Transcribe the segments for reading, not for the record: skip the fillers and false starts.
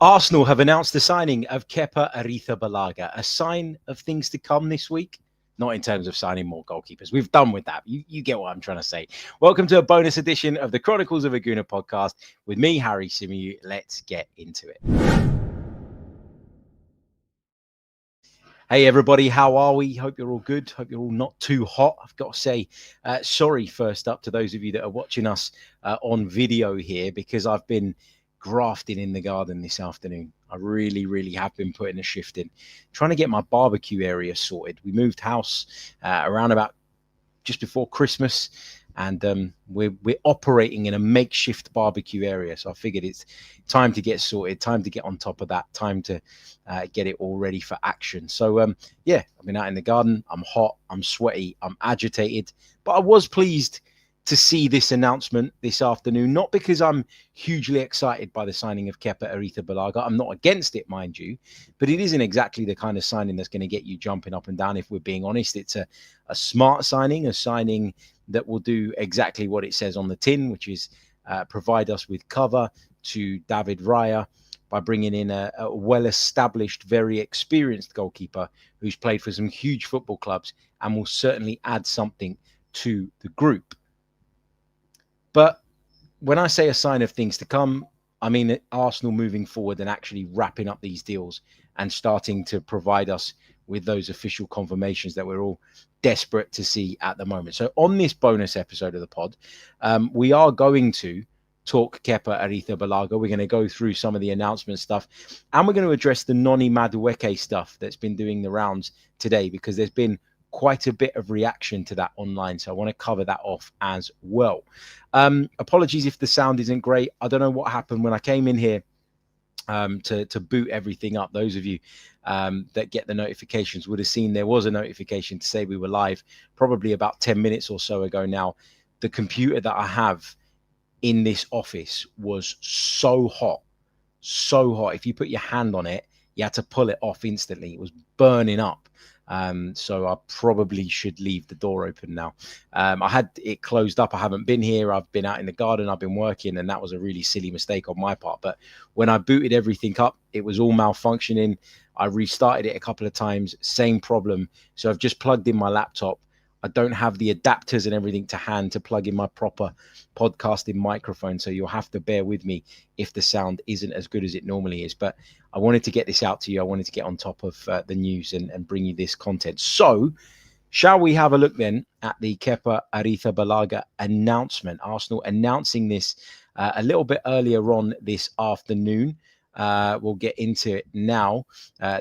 Arsenal have announced the signing of Kepa Arrizabalaga, a sign of things to come this week. Not in terms of signing more goalkeepers. We've done with that. You get what I'm trying to say. Welcome to a bonus edition of the Chronicles of a Gooner podcast with me, Harry Symeou. Let's get into it. Hey, everybody. How are we? Hope you're all good. Hope you're all not too hot. I've got to say sorry first up to those of you that are watching us on video here because I've been grafting in the garden this afternoon. I really have been putting a shift in, trying to get my barbecue area sorted. We moved house around about just before Christmas, and we're operating in a makeshift barbecue area. So I figured it's time to get sorted, time to get on top of that, time to get it all ready for action. So yeah, I've been out in the garden. I'm hot, I'm sweaty, I'm agitated, but I was pleased to see this announcement this afternoon, not because I'm hugely excited by the signing of Kepa Arrizabalaga. I'm not against it, mind you, but it isn't exactly the kind of signing that's going to get you jumping up and down, if we're being honest. It's a smart signing, a signing that will do exactly what it says on the tin, which is provide us with cover to David Raya by bringing in a well-established, very experienced goalkeeper who's played for some huge football clubs and will certainly add something to the group. But when I say a sign of things to come, I mean Arsenal moving forward and actually wrapping up these deals and starting to provide us with those official confirmations that we're all desperate to see at the moment. So on this bonus episode of the pod, we are going to talk Kepa Arrizabalaga. We're going to go through some of the announcement stuff, and we're going to address the Noni Madueke stuff that's been doing the rounds today, because there's been quite a bit of reaction to that online. So I want to cover that off as well. Apologies if the sound isn't great. I don't know what happened when I came in here to boot everything up. Those of you that get the notifications would have seen there was a notification to say we were live probably about 10 minutes or so ago now. The computer that I have in this office was so hot. If you put your hand on it, you had to pull it off instantly. It was burning up. So I probably should leave the door open now. I had it closed up. I haven't been here. I've been out in the garden. I've been working, and that was a really silly mistake on my part. But when I booted everything up, it was all malfunctioning. I restarted it a couple of times, same problem. So I've just plugged in my laptop. I don't have the adapters and everything to hand to plug in my proper podcasting microphone. So you'll have to bear with me if the sound isn't as good as it normally is. But I wanted to get this out to you. I wanted to get on top of the news and bring you this content. So shall we have a look then at the Kepa Arrizabalaga announcement? Arsenal announcing this a little bit earlier on this afternoon. We'll get into it now.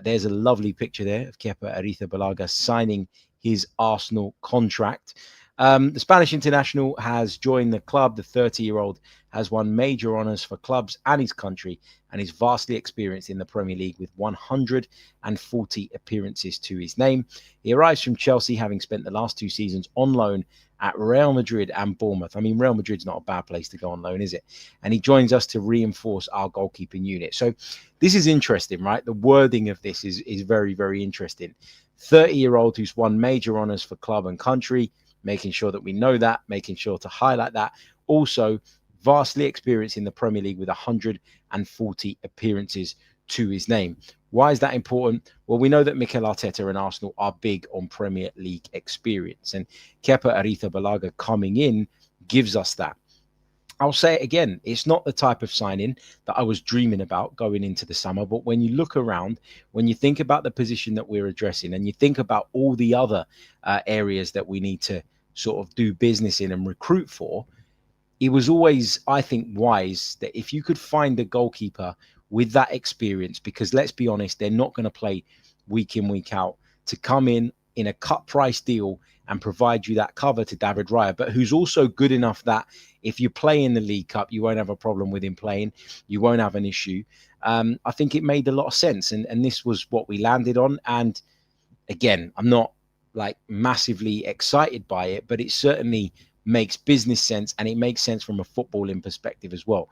There's a lovely picture there of Kepa Arrizabalaga signing his Arsenal contract. The Spanish international has joined the club. The 30-year-old has won major honours for clubs and his country, and is vastly experienced in the Premier League with 140 appearances to his name. He arrives from Chelsea, having spent the last 2 seasons on loan at Real Madrid and Bournemouth. I mean, Real Madrid's not a bad place to go on loan, is it? And he joins us to reinforce our goalkeeping unit. So this is interesting, right? The wording of this is very interesting. 30-year-old who's won major honours for club and country, making sure that we know that, making sure to highlight that. Also, vastly experienced in the Premier League with 140 appearances to his name. Why is that important? Well, we know that Mikel Arteta and Arsenal are big on Premier League experience, and Kepa Arrizabalaga coming in gives us that. I'll say it again, it's not the type of signing that I was dreaming about going into the summer. But when you look around, when you think about the position that we're addressing, and you think about all the other areas that we need to sort of do business in and recruit for, it was always, I think, wise that if you could find a goalkeeper with that experience, because let's be honest, they're not going to play week in, week out, to come in a cut price deal and provide you that cover to David Raya, but who's also good enough that if you play in the League Cup, you won't have a problem with him playing. You won't have an issue. I think it made a lot of sense. And this was what we landed on. And again, I'm not like massively excited by it, but it certainly makes business sense, and it makes sense from a footballing perspective as well.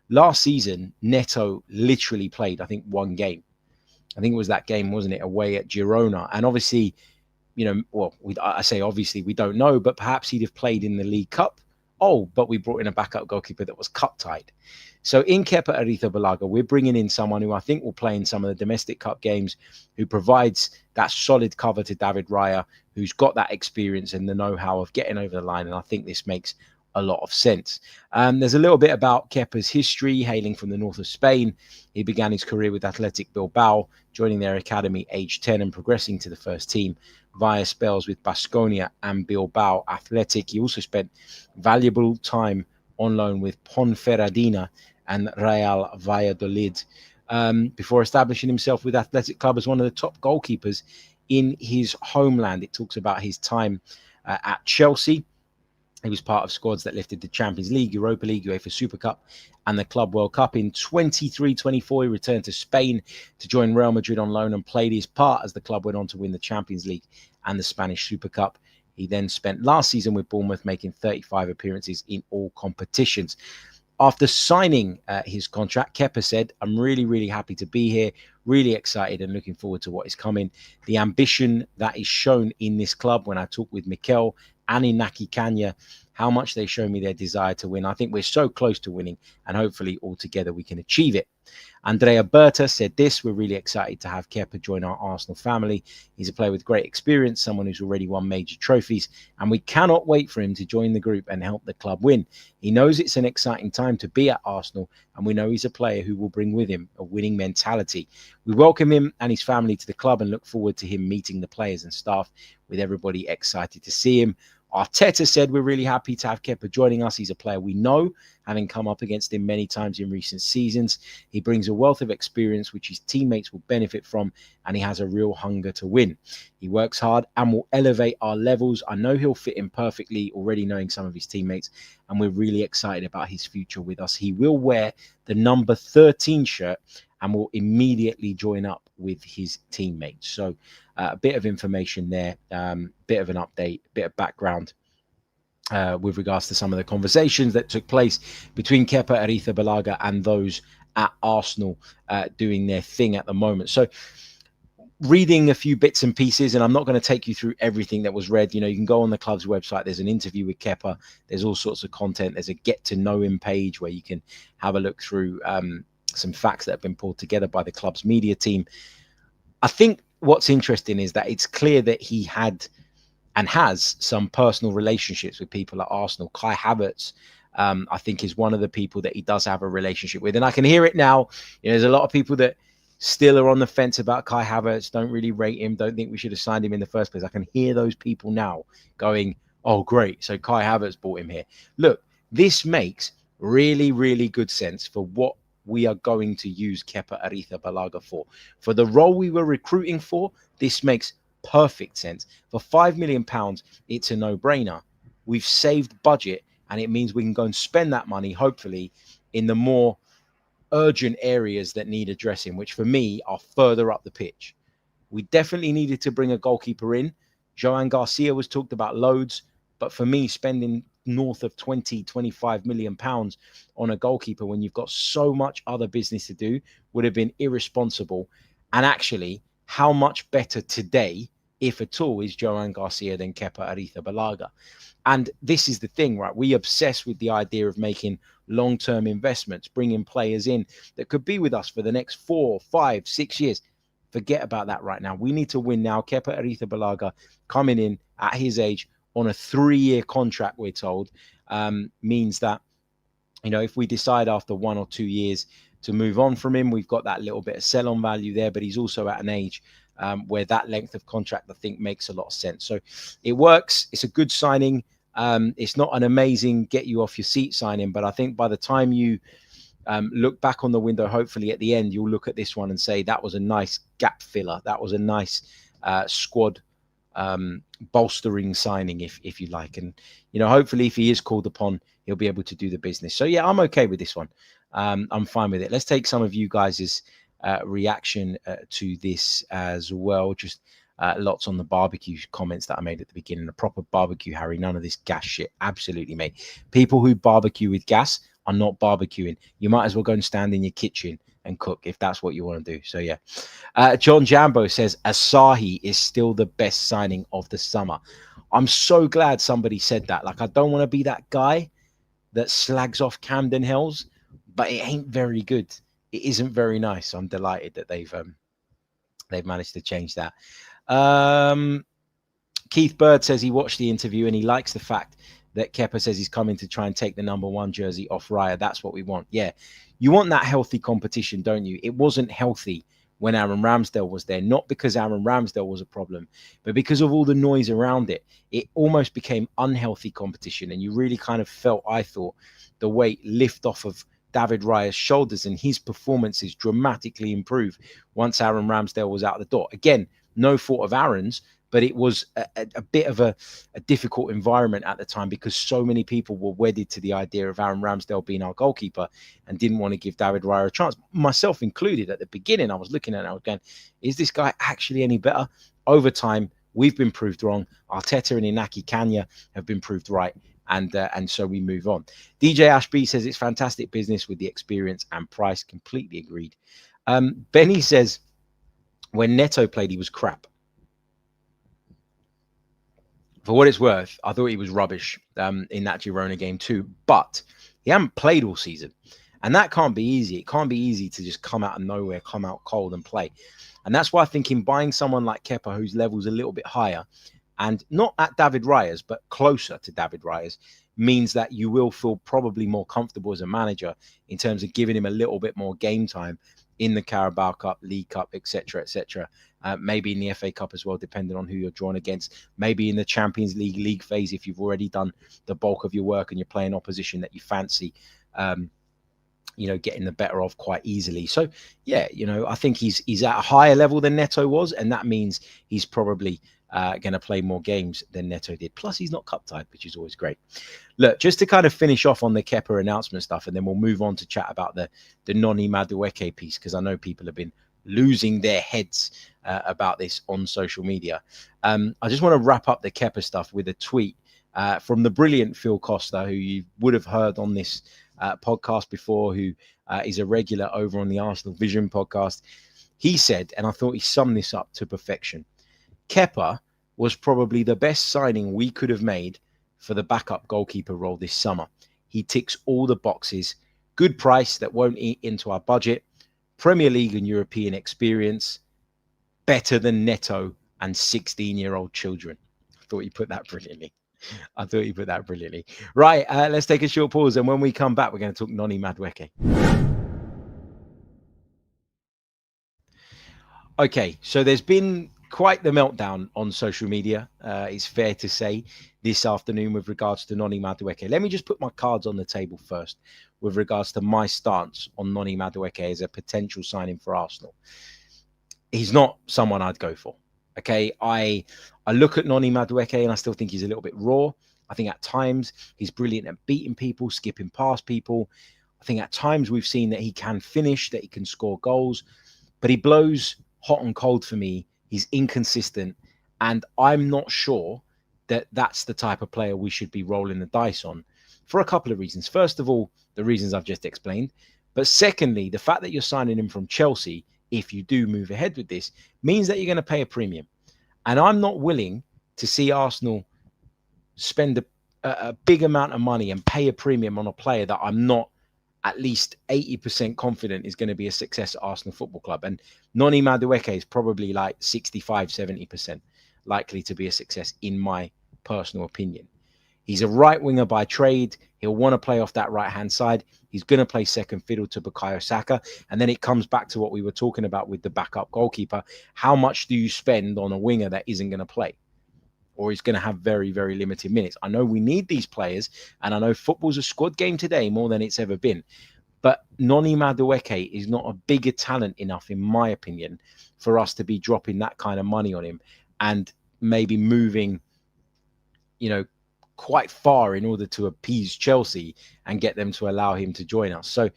Last season, Neto literally played, I think, 1 game. I think it was that game, wasn't it, away at Girona. And obviously, you know, well, I say obviously we don't know, but perhaps he'd have played in the League Cup Oh, but we brought in a backup goalkeeper that was cut-tied. So in Kepa Arrizabalaga, we're bringing in someone who I think will play in some of the domestic cup games, who provides that solid cover to David Raya, who's got that experience and the know-how of getting over the line. And I think this makes a lot of sense. There's a little bit about Kepa's history, hailing from the north of Spain. He began his career with Athletic Bilbao, joining their academy age 10 and progressing to the first team via spells with Baskonia and Bilbao Athletic. He also spent valuable time on loan with Ponferradina and Real Valladolid before establishing himself with Athletic Club as one of the top goalkeepers in his homeland. It talks about his time at Chelsea. He was part of squads that lifted the Champions League, Europa League, UEFA Super Cup, and the Club World Cup. In 23-24, he returned to Spain to join Real Madrid on loan and played his part as the club went on to win the Champions League and the Spanish Super Cup. He then spent last season with Bournemouth, making 35 appearances in all competitions. After signing his contract, Kepa said, "I'm really, really happy to be here, really excited and looking forward to what is coming. The ambition that is shown in this club when I talk with Mikel and Inaki Kanya, how much they show me their desire to win. I think we're so close to winning and hopefully all together we can achieve it." Andrea Berta said this: "We're really excited to have Kepa join our Arsenal family. He's a player with great experience, someone who's already won major trophies, and we cannot wait for him to join the group and help the club win. He knows it's an exciting time to be at Arsenal, and we know he's a player who will bring with him a winning mentality. We welcome him and his family to the club and look forward to him meeting the players and staff, with everybody excited to see him." Arteta said, "We're really happy to have Kepa joining us. He's a player we know, having come up against him many times in recent seasons. He brings a wealth of experience which his teammates will benefit from, and he has a real hunger to win. He works hard and will elevate our levels. I know he'll fit in perfectly, already knowing some of his teammates, and we're really excited about his future with us. He will wear the number 13 shirt and will immediately join up with his teammates." So a bit of information there, bit of an update, bit of background with regards to some of the conversations that took place between Kepa Arrizabalaga and those at Arsenal doing their thing at the moment. So reading a few bits and pieces, and I'm not going to take you through everything that was read. You know, you can go on the club's website. There's an interview with Kepa. There's all sorts of content. There's a get to know him page where you can have a look through some facts that have been pulled together by the club's media team. I think what's interesting is that it's clear that he had and has some personal relationships with people at Arsenal. Kai Havertz, I think, is one of the people that he does have a relationship with. And I can hear it now. You know, there's a lot of people that still are on the fence about Kai Havertz, don't really rate him, don't think we should have signed him in the first place. I can hear those people now going, "Oh, great, so Kai Havertz brought him here." Look, this makes really, really good sense for what we are going to use Kepa Arrizabalaga for. For the role we were recruiting for, this makes perfect sense. For £5 million, it's a no-brainer. We've saved budget, and it means we can go and spend that money, hopefully, in the more urgent areas that need addressing, which for me are further up the pitch. We definitely needed to bring a goalkeeper in. Joan Garcia was talked about loads, but for me, spending north of 20-25 million pounds on a goalkeeper when you've got so much other business to do would have been irresponsible. And actually, how much better today, if at all, is Joan Garcia than Kepa Arrizabalaga? And this is the thing, right? We obsess with the idea of making long-term investments, bringing players in that could be with us for the next 4, 5, 6 years. Forget about that right now. We need to win now. Kepa Arrizabalaga coming in at his age on a 3-year contract, we're told, means that, you know, if we decide after 1 or 2 years to move on from him, we've got that little bit of sell-on value there, but he's also at an age where that length of contract, I think, makes a lot of sense. So it works. It's a good signing. It's not an amazing get you off your seat signing, but I think by the time you look back on the window, hopefully at the end, you'll look at this one and say that was a nice gap filler. That was a nice squad bolstering signing, if you like. And, you know, hopefully if he is called upon, he'll be able to do the business. So, yeah, I'm okay with this one. I'm fine with it. Let's take some of you guys' reaction to this as well. Just lots on the barbecue comments that I made at the beginning. A proper barbecue, Harry. None of this gas shit. Absolutely, mate. People who barbecue with gas are not barbecuing. You might as well go and stand in your kitchen and cook if that's what you want to do. So, yeah. John Jambo says Asahi is still the best signing of the summer. I'm so glad somebody said that. Like, I don't want to be that guy, that slags off Camden Hells, but it ain't very good. It isn't very nice. I'm delighted that they've managed to change that. Keith Bird says he watched the interview and he likes the fact that Kepa says he's coming to try and take the #1 jersey off Raya. That's what we want. Yeah, you want that healthy competition, don't you? It wasn't healthy when Aaron Ramsdale was there, not because Aaron Ramsdale was a problem, but because of all the noise around it. It almost became unhealthy competition, and you really kind of felt, I thought, the weight lift off of David Raya's shoulders, and his performances dramatically improved once Aaron Ramsdale was out the door. Again, no fault of Aaron's, but it was a bit of a difficult environment at the time because so many people were wedded to the idea of Aaron Ramsdale being our goalkeeper and didn't want to give David Raya a chance, myself included. At the beginning, I was looking at it, I was going, is this guy actually any better? Over time, we've been proved wrong. Arteta and Inaki Kanya have been proved right. And so we move on. DJ Ashby says it's fantastic business with the experience and price. Completely agreed. Benny says when Neto played, he was crap. For what it's worth, I thought he was rubbish in that Girona game too, but he hadn't played all season. And that can't be easy. It can't be easy to just come out of nowhere, come out cold and play. And that's why I think in buying someone like Kepa, whose level's a little bit higher, and not at David Raya's, but closer to David Raya's, means that you will feel probably more comfortable as a manager in terms of giving him a little bit more game time in the Carabao Cup, League Cup, etc., etc. Maybe in the FA Cup as well, depending on who you're drawn against. Maybe in the Champions League phase, if you've already done the bulk of your work and you're playing opposition that you fancy, getting the better of quite easily. So, yeah, I think he's at a higher level than Neto was, and that means he's probably going to play more games than Neto did. Plus, he's not cup tied, which is always great. Look, just to kind of finish off on the Kepa announcement stuff, and then we'll move on to chat about the Noni Madueke piece, because I know people have been losing their heads about this on social media. I just want to wrap up the Kepa stuff with a tweet from the brilliant Phil Costa, who you would have heard on this podcast before, who is a regular over on the Arsenal Vision podcast. He said, and I thought he summed this up to perfection, Kepa was probably the best signing we could have made for the backup goalkeeper role this summer. He ticks all the boxes. Good price that won't eat into our budget. Premier League and European experience. Better than Neto and 16-year-old children. I thought you put that brilliantly. Right, let's take a short pause. And when we come back, we're going to talk Noni Madueke. Okay, so there's been quite the meltdown on social media, it's fair to say, this afternoon with regards to Noni Madueke. Let me just put my cards on the table first with regards to my stance on Noni Madueke as a potential signing for Arsenal. He's not someone I'd go for. Okay, I look at Noni Madueke and I still think he's a little bit raw. I think at times he's brilliant at beating people, skipping past people. I think at times we've seen that he can finish, that he can score goals, but he blows hot and cold for me. He's inconsistent, and I'm not sure that that's the type of player we should be rolling the dice on for a couple of reasons. First of all, the reasons I've just explained. But secondly, the fact that you're signing him from Chelsea, if you do move ahead with this, means that you're going to pay a premium. And I'm not willing to see Arsenal spend a big amount of money and pay a premium on a player that I'm not at least 80% confident is going to be a success at Arsenal Football Club. And Noni Madueke is probably like 65, 70% likely to be a success in my personal opinion. He's a right winger by trade. He'll want to play off that right-hand side. He's going to play second fiddle to Bukayo Saka. And then it comes back to what we were talking about with the backup goalkeeper. How much do you spend on a winger that isn't going to play? Or he's going to have very, very limited minutes. I know we need these players, and I know football's a squad game today more than it's ever been. But Noni Madueke is not a bigger talent enough, in my opinion, for us to be dropping that kind of money on him and maybe moving, quite far in order to appease Chelsea and get them to allow him to join us. So,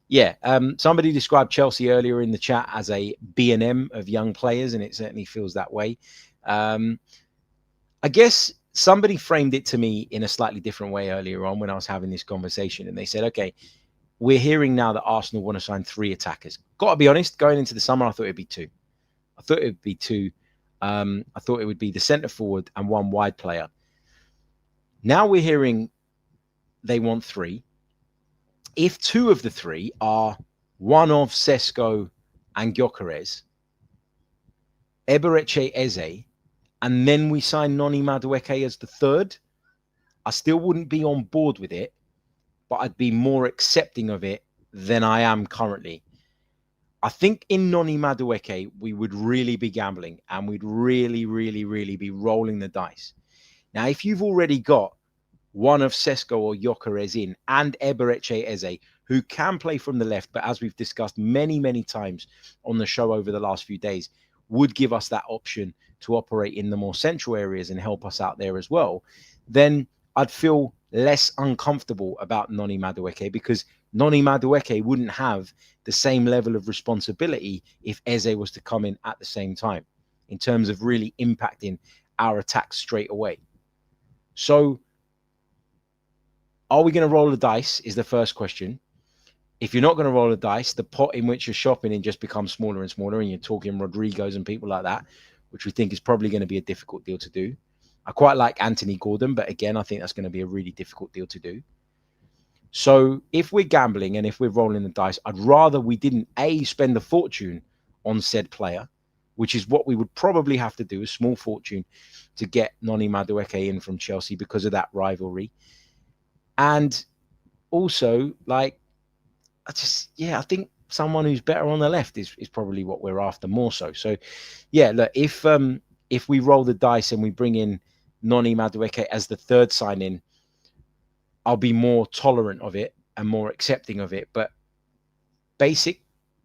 yeah, somebody described Chelsea earlier in the chat as a B&M of young players, and it certainly feels that way. I guess somebody framed it to me in a slightly different way earlier on when I was having this conversation. And they said, okay, we're hearing now that Arsenal want to sign 3 attackers. Got to be honest, going into the summer, I thought it'd be 2. I thought it would be the centre forward and 1 wide player. Now we're hearing they want 3. If 2 of the 3 are one of Sesko and Gyökeres, Eberechi Eze, and then we sign Noni Madueke as the 3rd, I still wouldn't be on board with it, but I'd be more accepting of it than I am currently. I think in Noni Madueke, we would really be gambling and we'd really, really, really be rolling the dice. Now, if you've already got one of Sesko or Gyökeres in and Eberechi Eze, who can play from the left, but as we've discussed many, many times on the show over the last few days, would give us that option to operate in the more central areas and help us out there as well, then I'd feel less uncomfortable about Noni Madueke, because Noni Madueke wouldn't have the same level of responsibility if Eze was to come in at the same time in terms of really impacting our attack straight away. So are we going to roll the dice is the first question. If you're not going to roll the dice, the pot in which you're shopping in just becomes smaller and smaller, and you're talking Rodrigos and people like that, which we think is probably going to be a difficult deal to do. I quite like Anthony Gordon, but again, I think that's going to be a really difficult deal to do. So if we're gambling and if we're rolling the dice, I'd rather we didn't spend a fortune on said player, which is what we would probably have to do, a small fortune to get Noni Madueke in from Chelsea because of that rivalry. And also, like, I think someone who's better on the left is probably what we're after more so. So, yeah, look, if we roll the dice and we bring in Noni Madueke as the 3rd signing, I'll be more tolerant of it and more accepting of it. But basic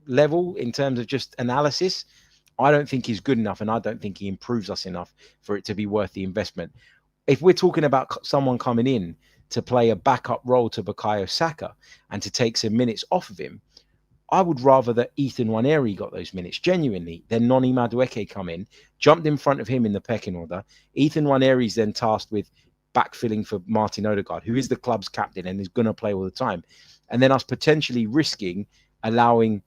level in terms of just analysis, I don't think he's good enough, and I don't think he improves us enough for it to be worth the investment. If we're talking about someone coming in to play a backup role to Bukayo Saka and to take some minutes off of him, I would rather that Ethan Nwaneri got those minutes genuinely than Noni Madueke come in, jumped in front of him in the pecking order. Ethan Nwaneri's then tasked with backfilling for Martin Odegaard, who is the club's captain and is going to play all the time. And then us potentially risking allowing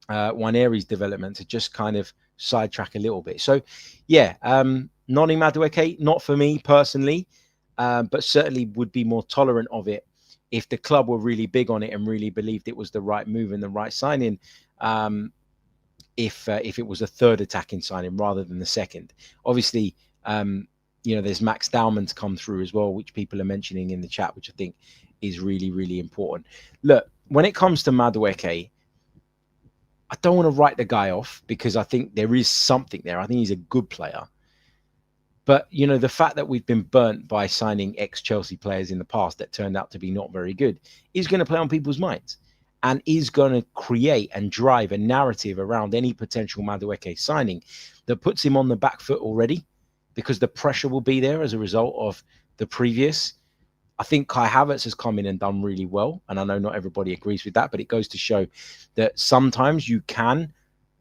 Nwaneri's development to just kind of sidetrack a little bit. So, yeah, Noni Madueke, not for me personally, but certainly would be more tolerant of it if the club were really big on it and really believed it was the right move and the right signing. If it was a 3rd attacking signing rather than the 2nd, obviously, there's Max Dowman's come through as well, which people are mentioning in the chat, which I think is really, really important. Look, when it comes to Madueke, I don't want to write the guy off because I think there is something there. I think he's a good player. But, the fact that we've been burnt by signing ex-Chelsea players in the past that turned out to be not very good is going to play on people's minds and is going to create and drive a narrative around any potential Madueke signing that puts him on the back foot already, because the pressure will be there as a result of the previous. I think Kai Havertz has come in and done really well. And I know not everybody agrees with that, but it goes to show that sometimes you can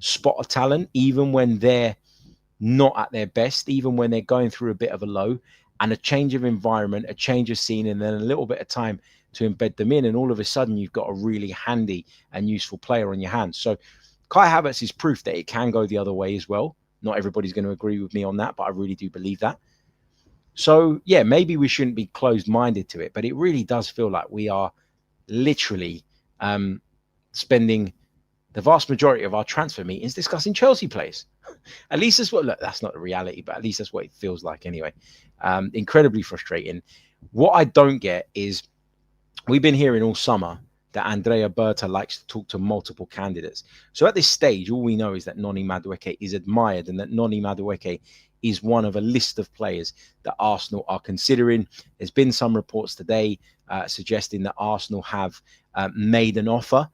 spot a talent even when they're not at their best, even when they're going through a bit of a low, and a change of environment, a change of scene, and then a little bit of time to embed them in. And all of a sudden you've got a really handy and useful player on your hands. So Kai Havertz is proof that it can go the other way as well. Not everybody's going to agree with me on that, but I really do believe that. So, yeah, maybe we shouldn't be closed-minded to it, but it really does feel like we are literally spending the vast majority of our transfer meetings discussing Chelsea players. At least that's what, look, that's not the reality, but at least that's what it feels like anyway. Incredibly frustrating. What I don't get is we've been hearing all summer that Andrea Berta likes to talk to multiple candidates. So at this stage, all we know is that Noni Madueke is admired and that Noni Madueke is one of a list of players that Arsenal are considering. There's been some reports today suggesting that Arsenal have made an offer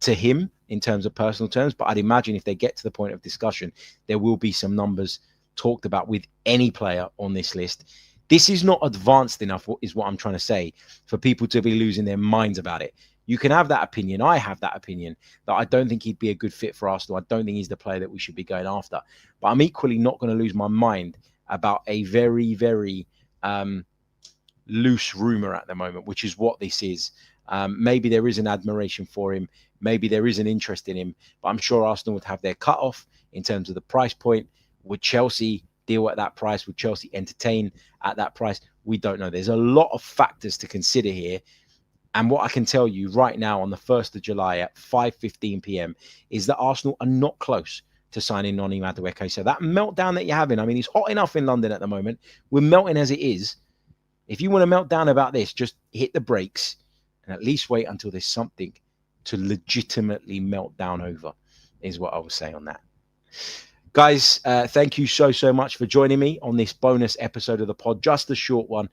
to him in terms of personal terms, but I'd imagine if they get to the point of discussion, there will be some numbers talked about with any player on this list. This is not advanced enough, is what I'm trying to say, for people to be losing their minds about it. You can have that opinion. I have that opinion that I don't think he'd be a good fit for Arsenal. I don't think he's the player that we should be going after. But I'm equally not going to lose my mind about a very, very loose rumor at the moment, which is what this is. Maybe there is an admiration for him. Maybe there is an interest in him. But I'm sure Arsenal would have their cutoff in terms of the price point. Would Chelsea deal at that price? Would Chelsea entertain at that price? We don't know. There's a lot of factors to consider here. And what I can tell you right now on the 1st of July at 5:15 p.m. is that Arsenal are not close to signing Noni Madueke. So that meltdown that you're having, I mean, it's hot enough in London at the moment. We're melting as it is. If you want to melt down about this, just hit the brakes and at least wait until there's something to legitimately melt down over, is what I would say on that. Guys, thank you so much for joining me on this bonus episode of the pod. Just a short one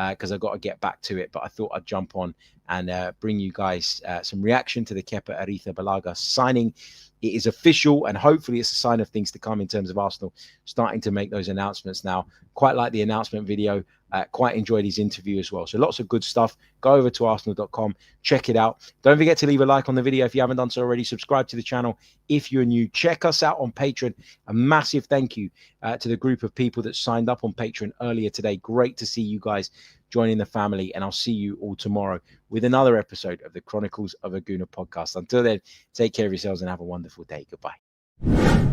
because I've got to get back to it. But I thought I'd jump on and bring you guys some reaction to the Kepa Arrizabalaga signing. It is official, and hopefully it's a sign of things to come in terms of Arsenal starting to make those announcements now. Quite like the announcement video. Quite enjoyed his interview as well. So lots of good stuff. Go over to arsenal.com. Check it out. Don't forget to leave a like on the video if you haven't done so already. Subscribe to the channel if you're new. Check us out on Patreon. A massive thank you to the group of people that signed up on Patreon earlier today. Great to see you guys joining the family. And I'll see you all tomorrow with another episode of the Chronicles of a Gooner podcast. Until then, take care of yourselves and have a wonderful day. Goodbye.